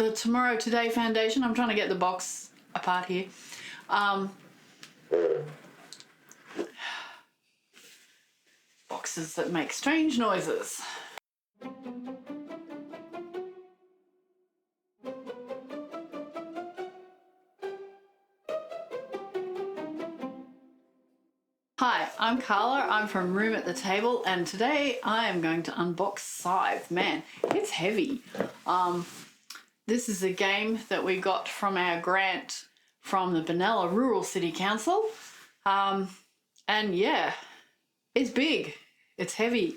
the Tomorrow Today Foundation. I'm trying to get the box apart here. Boxes that make strange noises. Hi, I'm Carla, I'm from Room at the Table, and today I am going to unbox Scythe. Man, it's heavy. This is a game that we got from our grant from the Benalla Rural City Council. And yeah, it's big, it's heavy.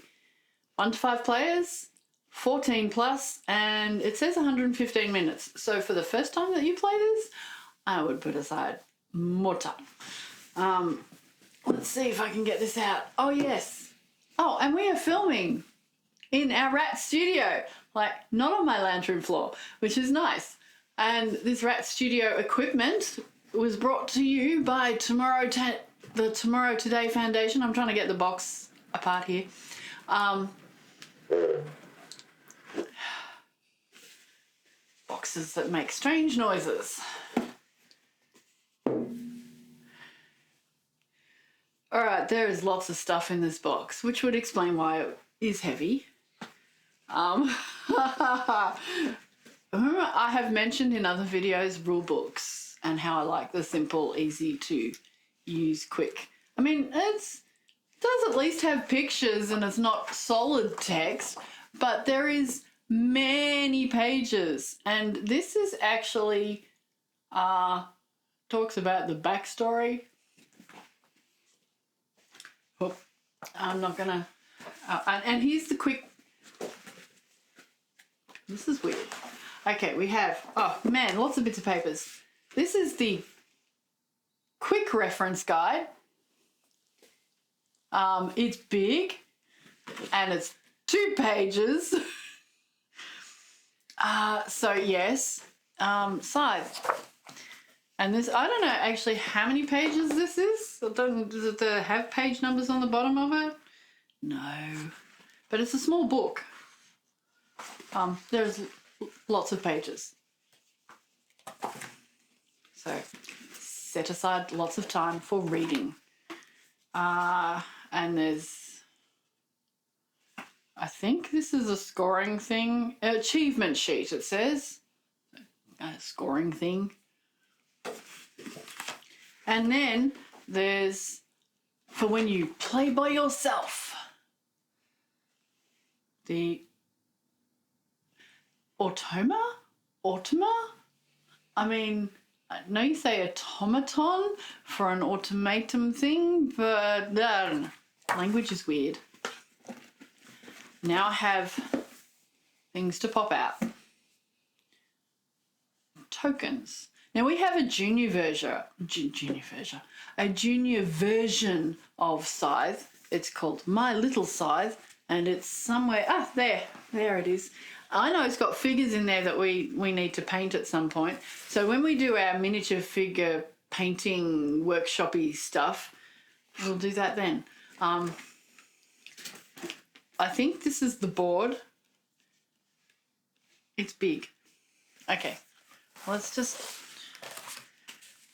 1 to 5 players, 14 plus, and it says 115 minutes. So for the first time that you play this, I would put aside more time. Let's see if I can get this out. Oh, yes. Oh, and we are filming in our RATT studio, like not on my lounge room floor, which is nice. And this RATT studio equipment was brought to you by the Tomorrow Today Foundation. I'm trying to get the box apart here. Boxes that make strange noises. All right, there is lots of stuff in this box, which would explain why it is heavy. I have mentioned in other videos rule books and how I like the simple, easy to use, quick. I mean, it does at least have pictures and it's not solid text, but there is many pages. And this is actually talks about the backstory. Oh, I'm not gonna, and here's the quick, this is weird. Okay, we have, oh man, lots of bits of papers. This is the quick reference guide. It's big and it's 2 pages. So yes, Scythe. And this, I don't know actually how many pages this is. Does it have page numbers on the bottom of it? No. But it's a small book. There's lots of pages. So set aside lots of time for reading. And there's, I think this is a scoring thing. Achievement sheet, it says. A scoring thing. And then there's for when you play by yourself. The automa? I mean, I know you say automaton for an automatum thing, but I don't know. Language is weird. Now I have things to pop out. Tokens. Now we have a junior version of Scythe. It's called My Little Scythe, and it's somewhere, there it is. I know it's got figures in there that we need to paint at some point. So when we do our miniature figure painting workshop-y stuff, we'll do that then. I think this is the board. It's big. Okay, let's just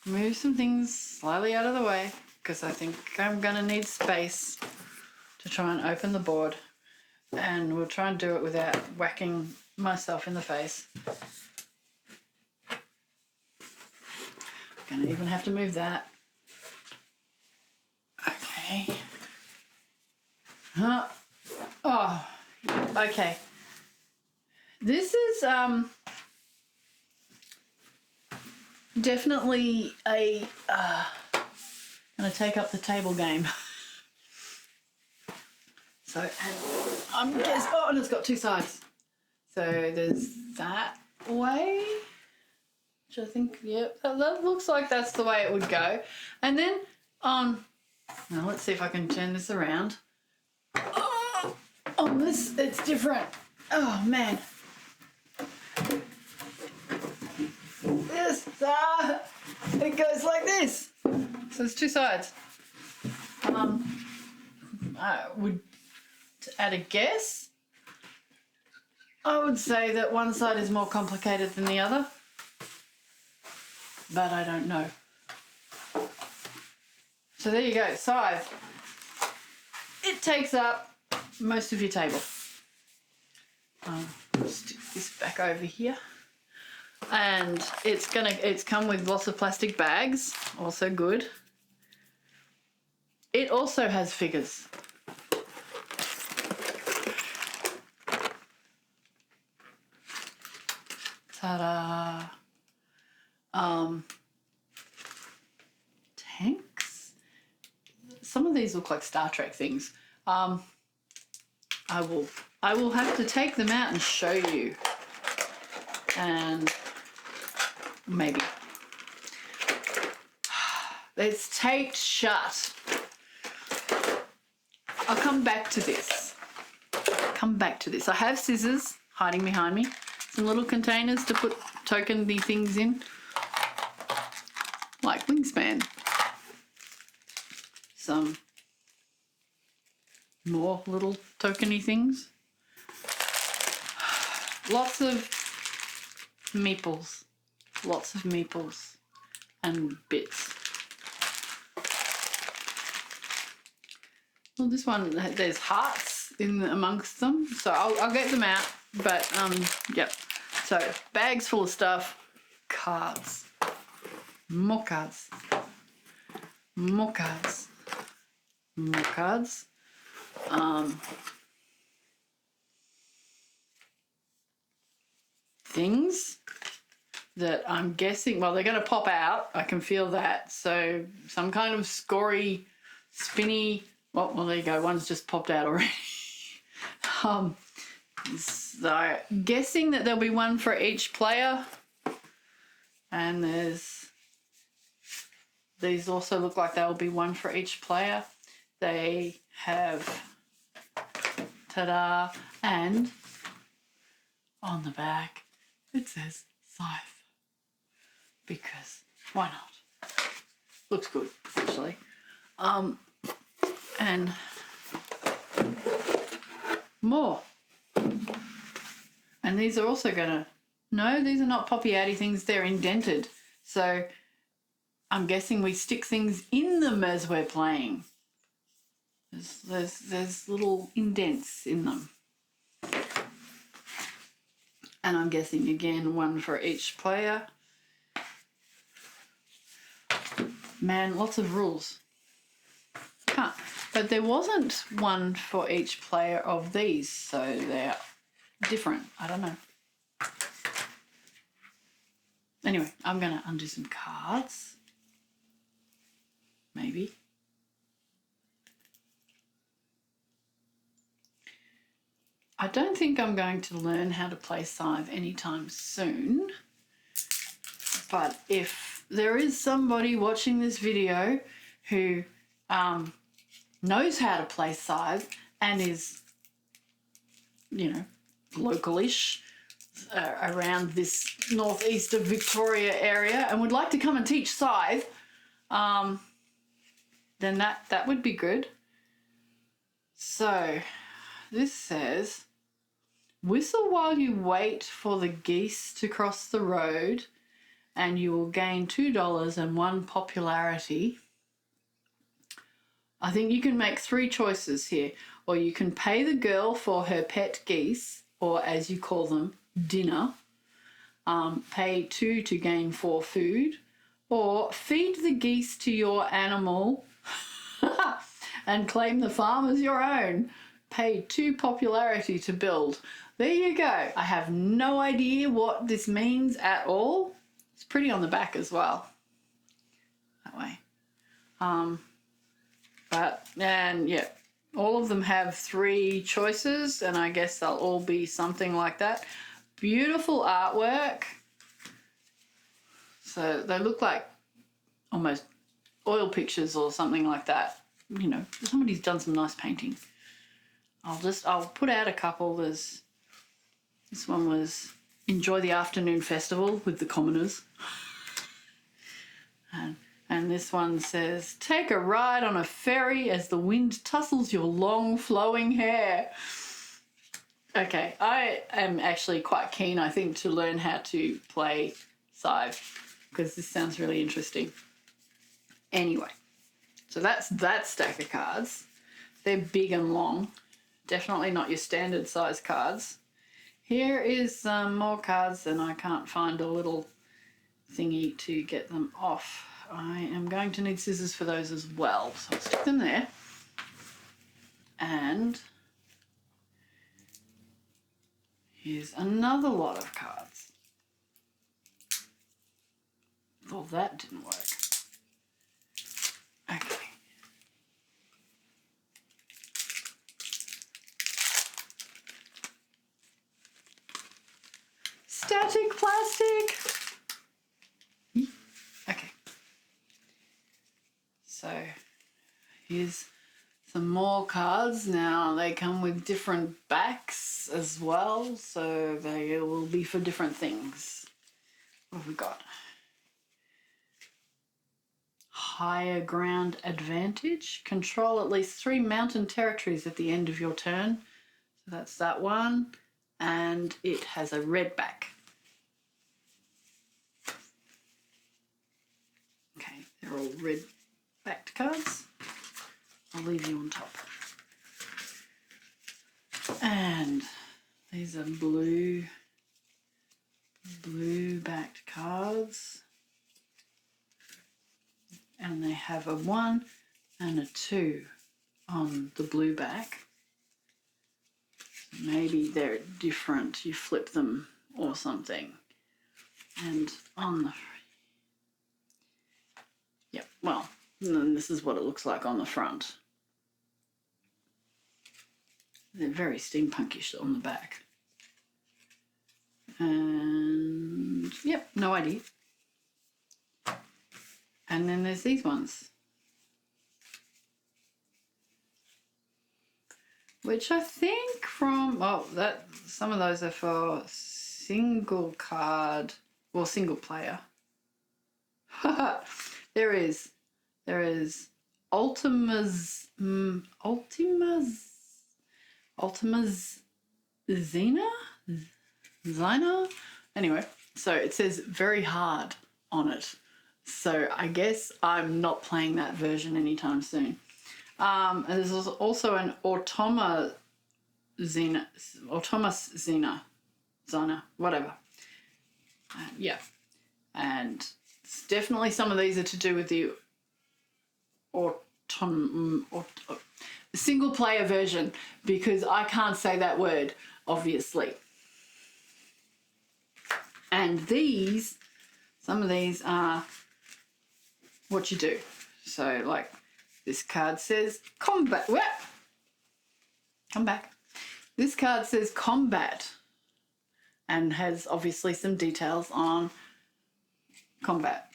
move some things slightly out of the way because I think I'm gonna need space to try and open the board, and we'll try and do it without whacking myself in the face. Gonna even have to move that. Okay. Oh, okay. This is definitely a gonna take up the table game. So, and I'm guessing, oh, and it's got 2 sides. So there's that way, which I think, yep, that looks like that's the way it would go. And then now let's see if I can turn this around. Oh, on this, it's different. Oh man. This, it goes like this. So there's 2 sides. I would add a guess. I would say that one side is more complicated than the other, but I don't know. So there you go, Scythe. It takes up most of your table. Stick this back over here. And it's come with lots of plastic bags, also good. It also has figures. Ta-da! Tanks. Some of these look like Star Trek things. I will have to take them out and show you. And maybe. It's taped shut. I'll come back to this. I have scissors hiding behind me. Some little containers to put token-y things in. Like wingspan. Some more little token-y things. Lots of meeples. Lots of meeples and bits. Well, this one, there's hearts in amongst them, so I'll get them out. But yep. So bags full of stuff, cards, more cards, more cards, more cards. Things that I'm guessing, well, they're going to pop out. I can feel that. So some kind of scory, spinny. Well, there you go. One's just popped out already. So guessing that there'll be one for each player. And these also look like they'll be one for each player. They have, ta-da, and on the back it says Scythe. Because why not? Looks good, actually. And more. And these are also gonna, no, these are not poppy-outy things, they're indented. So I'm guessing we stick things in them as we're playing. There's little indents in them. And I'm guessing again one for each player. Man, lots of rules. Huh. But there wasn't one for each player of these, so they're different. I don't know. Anyway, I'm going to undo some cards. Maybe. I don't think I'm going to learn how to play Scythe anytime soon. But if there is somebody watching this video who knows how to play Scythe and is, you know, localish around this northeast of Victoria area and would like to come and teach Scythe, then that would be good. So this says, whistle while you wait for the geese to cross the road and you will gain $2 and 1 popularity. I think you can make 3 choices here. Or you can pay the girl for her pet geese, or as you call them, dinner. Pay 2 to gain 4 food. Or feed the geese to your animal and claim the farm as your own. Pay 2 popularity to build. There you go. I have no idea what this means at all. It's pretty on the back as well. That way. And yeah, all of them have 3 choices, and I guess they'll all be something like that. Beautiful artwork. So they look like almost oil pictures or something like that. You know, somebody's done some nice painting. I'll put out a couple. This one was Enjoy the Afternoon Festival with the Commoners. And this one says, take a ride on a ferry as the wind tussles your long flowing hair. Okay, I am actually quite keen, I think, to learn how to play Scythe because this sounds really interesting. Anyway, so that's that stack of cards. They're big and long. Definitely not your standard size cards. Here is some more cards and I can't find a little thingy to get them off. I am going to need scissors for those as well. So I'll stick them there. And here's another lot of cards. Oh, that didn't work. Okay. Static plastic. Okay. So here's some more cards. Now they come with different backs as well, so they will be for different things. What have we got? Higher ground advantage. Control at least 3 mountain territories at the end of your turn. So that's that one. And it has a red back. Okay, they're all red backed cards. I'll leave you on top. And these are blue backed cards. And they have a 1 and a 2 on the blue back. Maybe they're different. You flip them or something. And on the... Yep, well, and then this is what it looks like on the front. They're very steampunkish on the back. And, yep, no idea. And then there's these ones, which I think from, oh, that some of those are for single card, well, single player. There is Ultima's Zina? Anyway, so it says very hard on it. So I guess I'm not playing that version anytime soon. And there's also an Automas Zina, whatever. Yeah. And it's definitely some of these are to do with the single player version because I can't say that word, obviously. And these, some of these are what you do. So like this card says combat. Come back. This card says combat and has obviously some details on combat.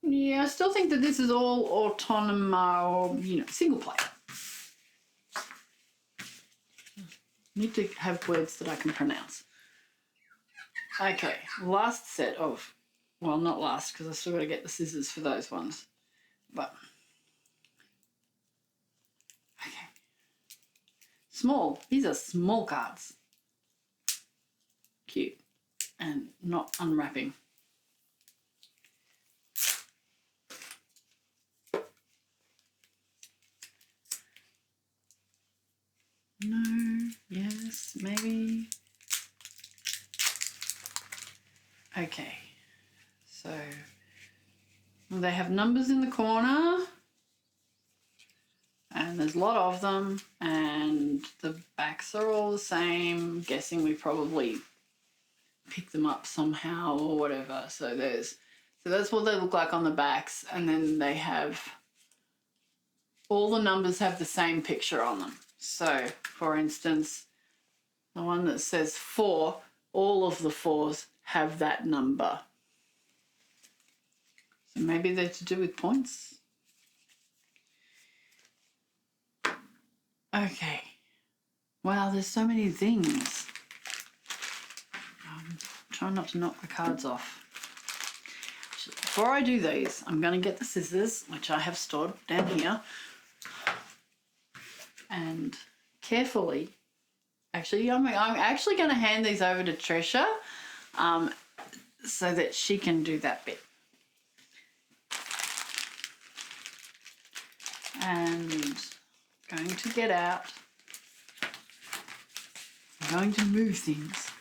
Yeah, I still think that this is all autonomous or, single player. Need to have words that I can pronounce. Okay, last set of, well, not last because I still got to get the scissors for those ones. But, okay. Small. These are small cards. Cute. And not unwrapping. No, yes, maybe. Okay, so they have numbers in the corner and there's a lot of them and the backs are all the same. Guessing we probably pick them up somehow or whatever. So that's what they look like on the backs, and then they have all the numbers have the same picture on them. So, for instance, the one that says 4, all of the 4s have that number. So maybe they're to do with points. Okay. Wow, there's so many things. Try not to knock the cards off. Before I do these, I'm going to get the scissors, which I have stored down here, and carefully Actually, I'm actually going to hand these over to Trisha so that she can do that bit. And going to get out. I'm going to move things.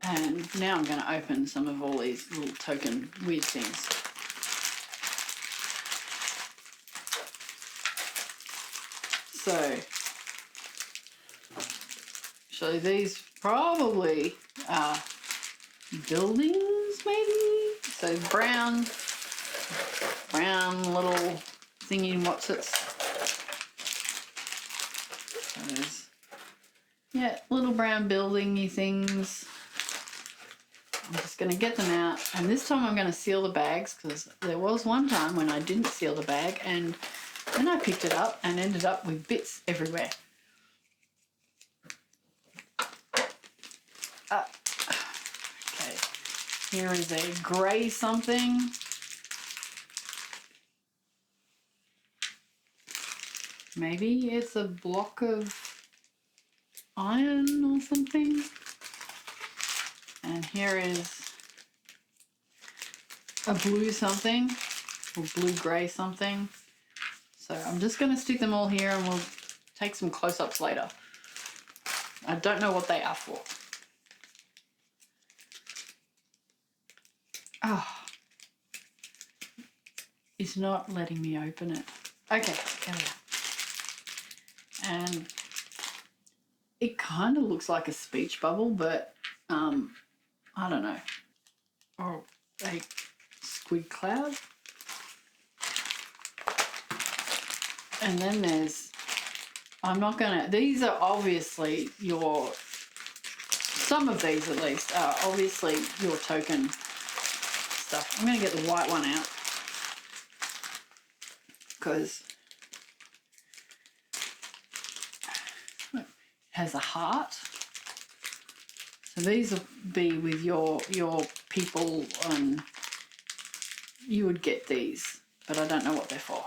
And now I'm going to open some of all these little token weird things. So these probably are buildings maybe? So brown little thingy whatsits. So there's, yeah, little brown buildingy things. I'm just going to get them out, and this time I'm going to seal the bags, because there was one time when I didn't seal the bag and then I picked it up and ended up with bits everywhere. Okay, here is a grey something. Maybe it's a block of iron or something. And here is a blue something, or blue-grey something. So I'm just going to stick them all here and we'll take some close-ups later. I don't know what they are for. Oh, it's not letting me open it. Okay, there we go. And it kind of looks like a speech bubble, but I don't know. Or a squid cloud. And then there's, these are obviously some of these at least are obviously your token stuff. I'm going to get the white one out because it has a heart. So these will be with your people, and you would get these, but I don't know what they're for.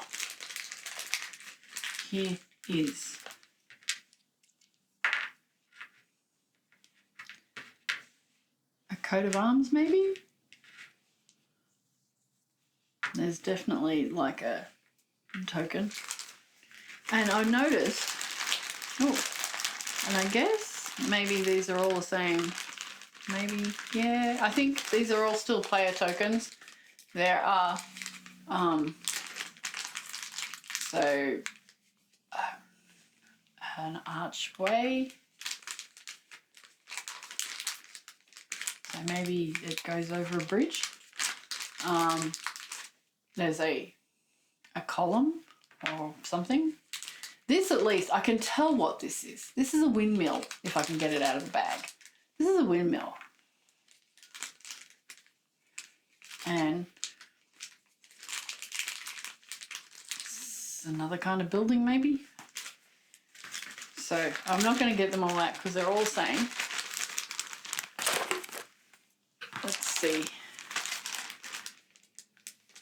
Here is a coat of arms, maybe? There's definitely like a token. And I noticed, and I guess maybe these are all the same. Maybe, yeah, I think these are all still player tokens. There are, an archway. So maybe it goes over a bridge. There's a column or something. This, at least, I can tell what this is. This is a windmill, if I can get it out of the bag. This is a windmill. And it's another kind of building, maybe. So I'm not going to get them all out because they're all the same. Let's see.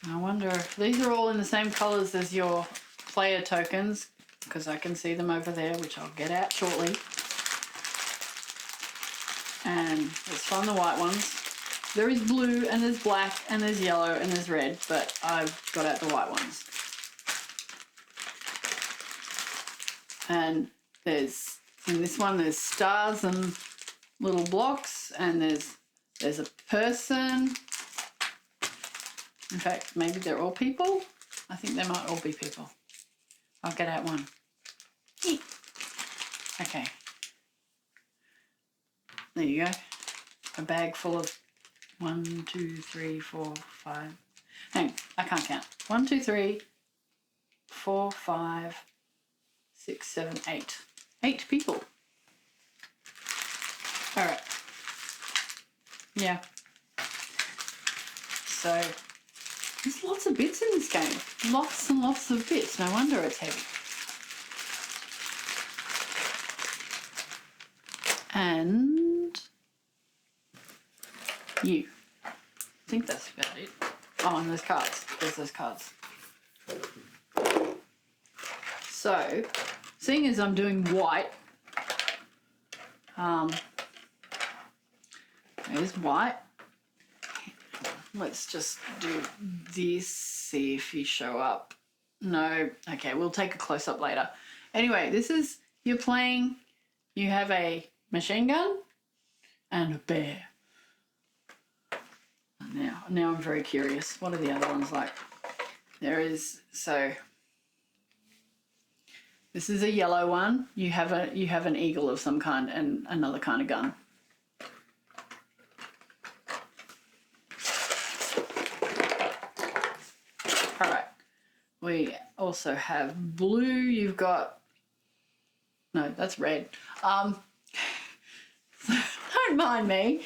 I wonder if these are all in the same colours as your player tokens, because I can see them over there, which I'll get out shortly. And let's find the white ones. There is blue and there's black and there's yellow and there's red, but I've got out the white ones. And in this one there's stars and little blocks, and there's a person. In fact, maybe they're all people. I think they might all be people. I'll get out one. Okay. There you go. A bag full of 1, 2, 3, 4, 5. Hang on, I can't count. 1, 2, 3, 4, 5, 6, 7, 8. 8 people. All right. Yeah. So there's lots of bits in this game. Lots and lots of bits. No wonder it's heavy. And you. I think that's about it. Oh, and there's cards. There's those cards. So, seeing as I'm doing white, there's white. Let's just do this, see if you show up. No, okay, we'll take a close-up later. Anyway, this is, you're playing, you have a machine gun and a bear. Now I'm very curious. What are the other ones like? There is, so this is a yellow one. You have an eagle of some kind and another kind of gun. All right. We also have blue. You've got, no, that's red. Don't mind me.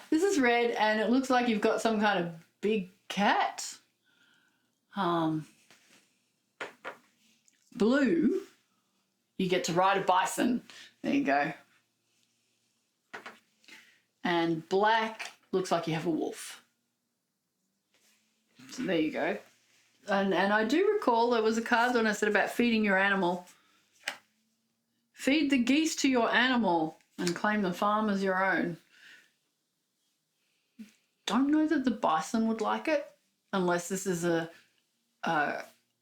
This is red, and it looks like you've got some kind of big cat. Blue, you get to ride a bison. There you go. And black looks like you have a wolf. So there you go. And I do recall there was a card on it said about feeding your animal. Feed the geese to your animal and claim the farm as your own. Don't know that the bison would like it, unless this is a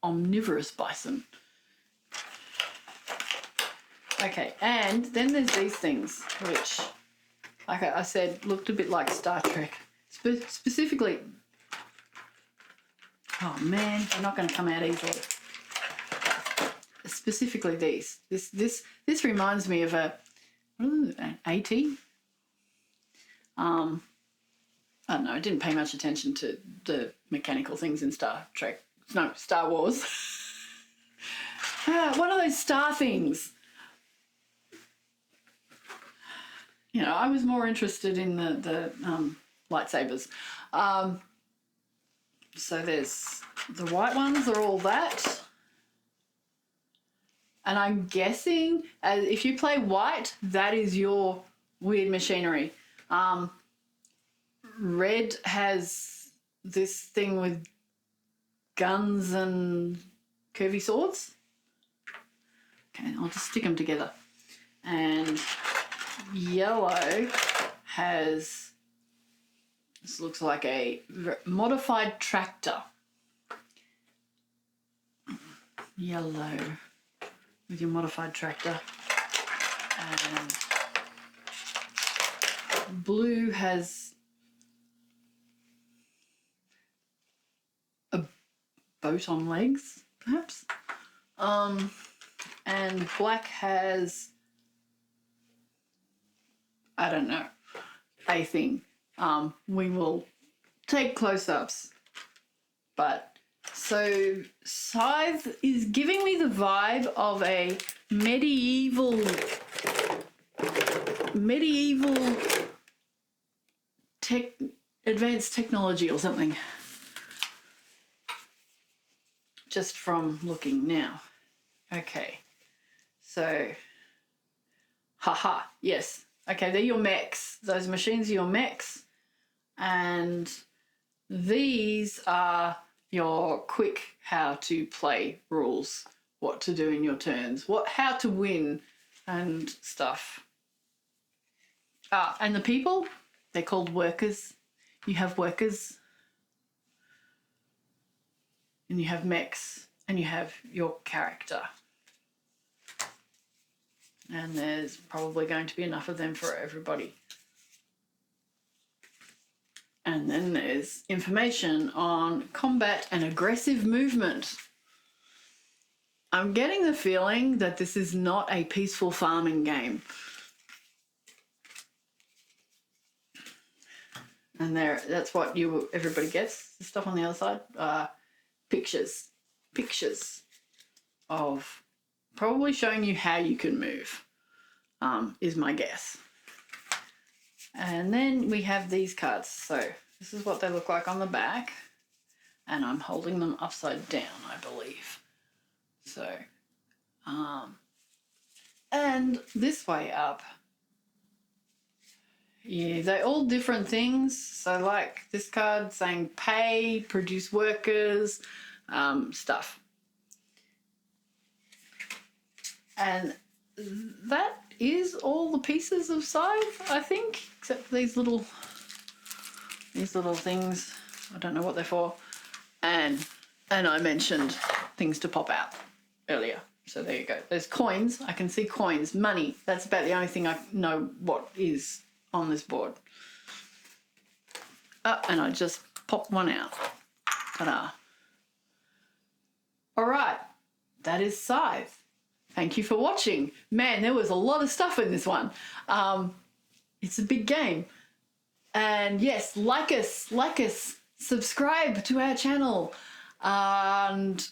omnivorous bison. Okay, and then there's these things, which, like I said, looked a bit like Star Trek. Specifically, oh man, they're not going to come out easily. Specifically these. This reminds me of an AT. I don't know, I didn't pay much attention to the mechanical things in Star Wars. One of those star things. You know, I was more interested in the lightsabers. So there's the white ones are all that. And I'm guessing if you play white, that is your weird machinery. Red has this thing with guns and curvy swords. Okay, I'll just stick them together. And yellow has, this looks like a modified tractor. Yellow with your modified tractor. And blue has a boat on legs, perhaps. And black has, I don't know, a thing. We will take close-ups. But so Scythe is giving me the vibe of a medieval advanced technology or something. Just from looking now. Okay. So, haha, yes. Okay, they're your mechs. Those machines are your mechs. And these are your quick how to play rules. What to do in your turns. How to win and stuff. And the people, they're called workers. You have workers. And you have mechs. And you have your character. And there's probably going to be enough of them for everybody. And then there's information on combat and aggressive movement. I'm getting the feeling that this is not a peaceful farming game. And that's what everybody gets. The stuff on the other side, pictures of probably showing you how you can move, is my guess. And then we have these cards. So this is what they look like on the back. And I'm holding them upside down, I believe. So, and this way up. Yeah, they're all different things. So like this card saying pay, produce workers, stuff. And that is all the pieces of Scythe, I think, except these little things. I don't know what they're for. And I mentioned things to pop out earlier. So there you go. There's coins. I can see coins. Money. That's about the only thing I know what is on this board. And I just popped one out. Ta-da. All right. That is Scythe. Thank you for watching. Man, there was a lot of stuff in this one. It's a big game. And yes, like us, subscribe to our channel. And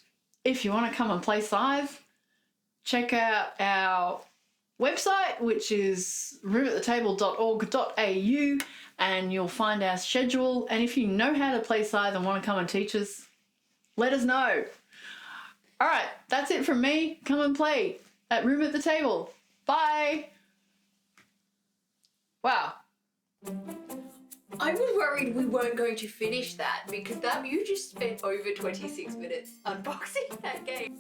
if you want to come and play Scythe, check out our website, which is roomathetable.org.au, and you'll find our schedule. And if you know how to play Scythe and want to come and teach us, let us know. All right, that's it from me. Come and play at Room at the Table. Bye. Wow. I was worried we weren't going to finish that because you just spent over 26 minutes unboxing that game.